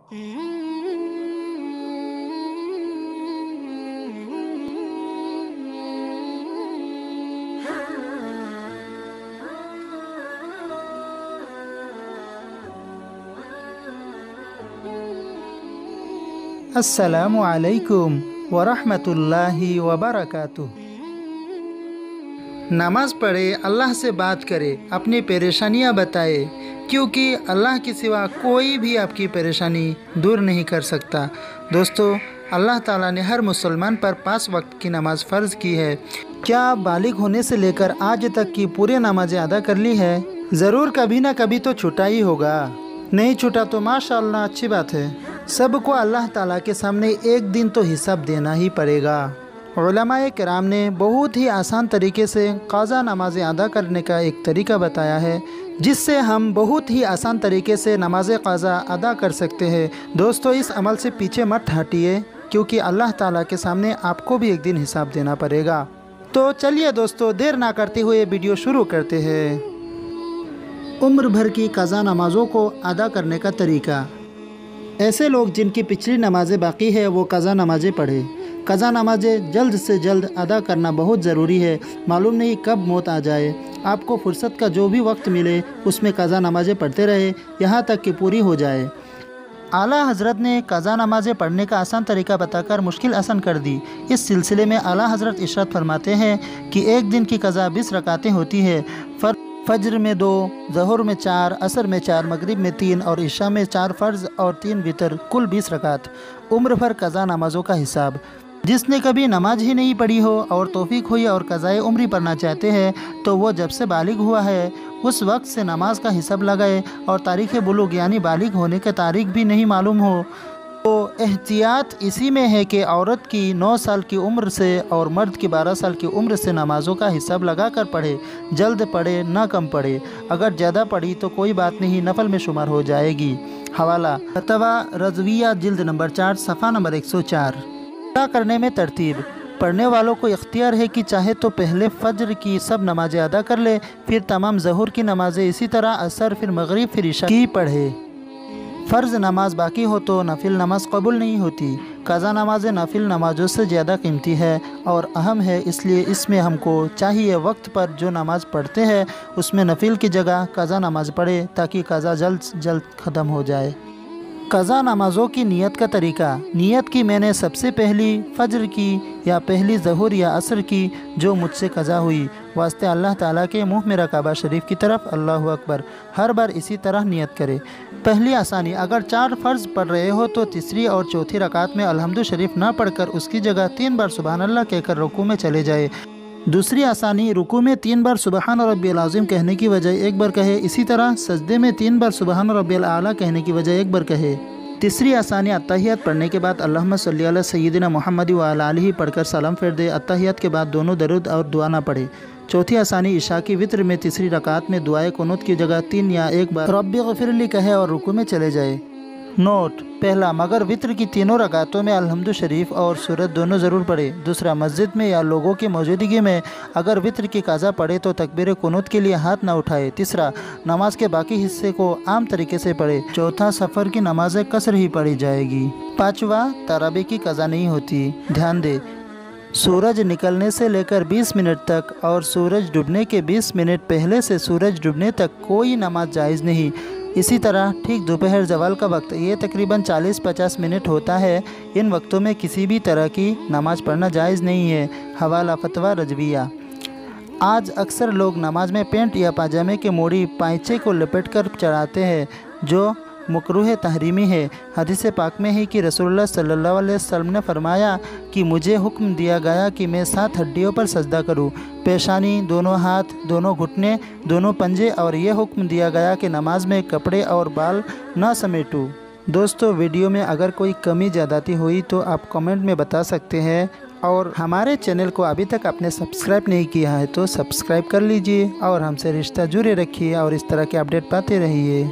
अस्सलामु अलैकुम वरहमतुल्लाहि वबरकातुह। नमाज़ पढ़े, अल्लाह से बात करे, अपनी परेशानियां बताए, क्योंकि अल्लाह के सिवा कोई भी आपकी परेशानी दूर नहीं कर सकता। दोस्तों, अल्लाह ताला ने हर मुसलमान पर 5 वक्त की नमाज़ फ़र्ज़ की है। क्या आप बालिग होने से लेकर आज तक की पूरी नमाज़ें अदा कर ली है? ज़रूर कभी ना कभी तो छूटा ही होगा। नहीं छूटा तो माशाअल्लाह, अच्छी बात है। सबको अल्लाह ताला के सामने एक दिन तो हिसाब देना ही पड़ेगा। उलमाए किराम ने बहुत ही आसान तरीके से क़ज़ा नमाज़ें अदा करने का एक तरीका बताया है, जिससे हम बहुत ही आसान तरीके से नमाज़ क़ज़ा अदा कर सकते हैं। दोस्तों, इस अमल से पीछे मत हटिए, क्योंकि अल्लाह ताला के सामने आपको भी एक दिन हिसाब देना पड़ेगा। तो चलिए दोस्तों, देर ना करते हुए वीडियो शुरू करते हैं। उम्र भर की क़ज़ा नमाज़ों को अदा करने का तरीका। ऐसे लोग जिनकी पिछली नमाज़ें बाकी है, वो क़ज़ा नमाज़ें पढ़े। क़ज़ा नमाज़ें जल्द से जल्द अदा करना बहुत ज़रूरी है। मालूम नहीं कब मौत आ जाए। आपको फ़ुर्सत का जो भी वक्त मिले उसमें क़ज़ा नमाज़ें पढ़ते रहे, यहाँ तक कि पूरी हो जाए। आला हज़रत ने क़ज़ा नमाज़ें पढ़ने का आसान तरीका बताकर मुश्किल आसान कर दी। इस सिलसिले में आला हज़रत इरशाद फरमाते हैं कि एक दिन की क़ज़ा 20 रकातें होती है। फ़ज्र में 2, ज़हर में 4, असर में 4, मगरिब में 3 और इशा में 4 फ़र्ज़ और 3 वितर, कुल 20 रकात। उम्र भर क़ज़ा नमाज़ों का हिसाब। जिसने कभी नमाज ही नहीं पढ़ी हो और तौफ़ीक हुई और क़ज़ाए उम्री पढ़ना चाहते हैं, तो वो जब से बालिग हुआ है उस वक्त से नमाज का हिसाब लगाए और तारीख़ बुलूग़ यानी बालिग होने की तारीख़ भी नहीं मालूम हो, तो एहतियात इसी में है कि औरत की 9 साल की उम्र से और मर्द की 12 साल की उम्र से नमाज़ों का हिसाब लगा कर पढ़े। जल्द पढ़े, ना कम पढ़े। अगर ज़्यादा पढ़ी तो कोई बात नहीं, नफल में शुमार हो जाएगी। हवाला फतवा रज़विया जिल्द नंबर 4 सफ़ा नंबर 104। अदा करने में तरतीब। पढ़ने वालों को इख्तियार है कि चाहे तो पहले फ़ज्र की सब नमाज़ें अदा कर ले, फिर तमाम ज़हर की नमाज़ें, इसी तरह असर, फिर मगरिब, फिर इशा की पढ़े। फ़र्ज़ नमाज बाकी हो तो नफिल नमाज कबूल नहीं होती। क़ज़ा नमाज़ें नफिल नमाज़ों से ज़्यादा कीमती है और अहम है, इसलिए इसमें हमको चाहिए वक्त पर जो नमाज़ पढ़ते हैं उसमें नफिल की जगह क़ज़ा नमाज़ पढ़े, ताकि क़ज़ा जल्द जल्द ख़त्म हो जाए। क़ज़ा नमाज़ों की नियत का तरीका। नियत की मैंने सबसे पहली फ़ज्र की या पहली ज़हर या असर की जो मुझसे क़ज़ा हुई, वास्ते अल्लाह ताला के मुँह मेरा काबा शरीफ की तरफ, अल्लाहु अकबर। हर बार इसी तरह नियत करे। पहली आसानी, अगर 4 फ़र्ज़ पढ़ रहे हो तो तीसरी और चौथी रकात में अल्हम्दु शरीफ ना पढ़कर उसकी जगह 3 बार सुबहान अल्लाह कहकर रुकू में चले जाए। दूसरी आसानी, रुकू में 3 बार सुबहान रब्बियल आज़ीम कहने की बजाय 1 बार कहे। इसी तरह सजदे में 3 बार सुबहान रब्बियल आला कहने की बजाय 1 बार कहे। तीसरी आसानी, अत्तहियात पढ़ने के बाद अल्लाहुम्मा सल्ली अला सय्यिदिना मुहम्मद व अला आलिही पढ़कर सलाम फेर दे। अत्तहियात के बाद दोनों दरूद और दुआ ना पढ़े। चौथी आसानी, इशा की वित्र में तीसरी रकात में दुआए कुनूत की जगह 3 या 1 बार रब्बी ग़फ़िरली कहे और रुकू में चले जाए। नोट: पहला, मगर वित्र की तीनों रकातों में अल्हम्दु शरीफ और सूरत दोनों ज़रूर पढ़े। दूसरा, मस्जिद में या लोगों की मौजूदगी में अगर वित्र की क़ज़ा पढ़े तो तकबीर कुनूत के लिए हाथ ना उठाए। तीसरा, नमाज के बाकी हिस्से को आम तरीके से पढ़े। चौथा, सफ़र की नमाज़ें कसर ही पढ़ी जाएगी। पाँचवा, तरावी की क़ज़ा नहीं होती। ध्यान दे, सूरज निकलने से लेकर 20 मिनट तक और सूरज डूबने के 20 मिनट पहले से सूरज डूबने तक कोई नमाज जायज़ नहीं। इसी तरह ठीक दोपहर ज़वाल का वक्त, ये तकरीबन 40-50 मिनट होता है। इन वक्तों में किसी भी तरह की नमाज पढ़ना जायज़ नहीं है। हवाला फतवा रज़विया। आज अक्सर लोग नमाज में पेंट या पाजामे के मोड़ी पाइचे को लपेट कर चढ़ाते हैं, जो मकरूह तहरीमी है। हदीस पाक में है कि रसूलुल्लाह सल्लल्लाहु अलैहि वसल्लम ने फरमाया कि मुझे हुक्म दिया गया कि मैं 7 हड्डियों पर सजदा करूं, पेशानी, दोनों हाथ, दोनों घुटने, दोनों पंजे, और यह हुक्म दिया गया कि नमाज में कपड़े और बाल ना समेटूं। दोस्तों, वीडियो में अगर कोई कमी ज़्यादती हुई तो आप कमेंट में बता सकते हैं, और हमारे चैनल को अभी तक आपने सब्सक्राइब नहीं किया है तो सब्सक्राइब कर लीजिए और हमसे रिश्ता जुड़े रखिए और इस तरह के अपडेट पाते रहिए।